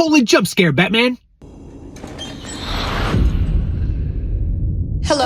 Holy jump scare, Batman! Hello.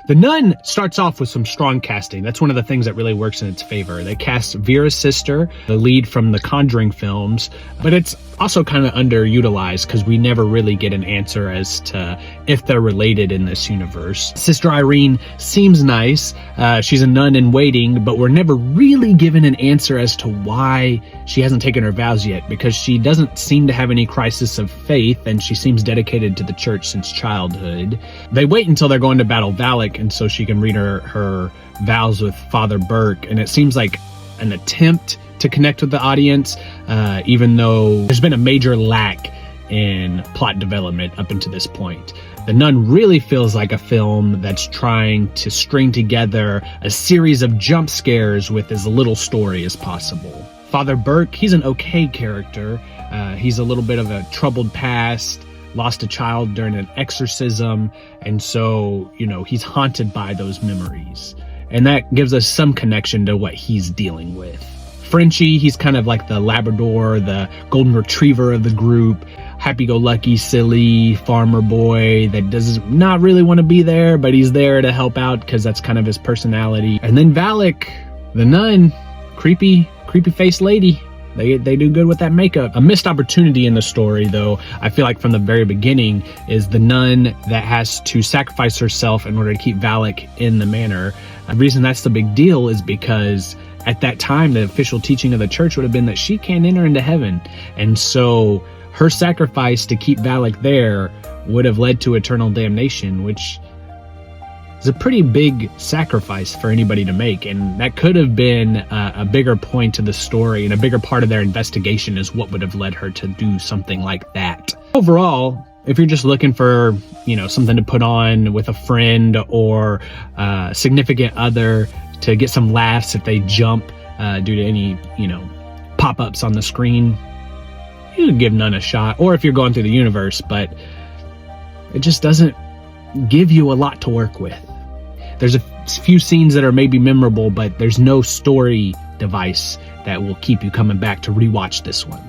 The Nun starts off with some strong casting. That's one of the things that really works in its favor. They cast Vera's sister, the lead from the Conjuring films, but it's also kind of underutilized because we never really get an answer as to if they're related in this universe. Sister Irene seems nice. She's a nun in waiting, but we're never really given an answer as to why she hasn't taken her vows yet, because she doesn't seem to have any crisis of faith, and she seems dedicated to the church since childhood. They wait until they're going to battle Valak, and so she can read her vows with Father Burke, and it seems like an attempt to connect with the audience, even though there's been a major lack in plot development up until this point. The Nun really feels like a film that's trying to string together a series of jump scares with as little story as possible. Father Burke, he's an okay character. He's a little bit of a troubled past, lost a child during an exorcism, and so, he's haunted by those memories. And that gives us some connection to what he's dealing with. Frenchie, he's kind of like the Labrador, the golden retriever of the group, happy-go-lucky, silly farmer boy that does not really want to be there, but he's there to help out because that's kind of his personality. And then Valak, the nun, creepy faced lady. They do good with that makeup. A missed opportunity in the story, though, I feel like from the very beginning, is the nun that has to sacrifice herself in order to keep Valak in the manor. The reason that's the big deal is because at that time, the official teaching of the church would have been that she can't enter into heaven. And so her sacrifice to keep Valak there would have led to eternal damnation, which is a pretty big sacrifice for anybody to make. And that could have been a bigger point to the story, and a bigger part of their investigation is what would have led her to do something like that. Overall, if you're just looking for, something to put on with a friend or a significant other to get some laughs if they jump due to any, pop-ups on the screen, you could give Nun a shot. Or if you're going through the universe, but it just doesn't give you a lot to work with. There's a few scenes that are maybe memorable, but there's no story device that will keep you coming back to rewatch this one.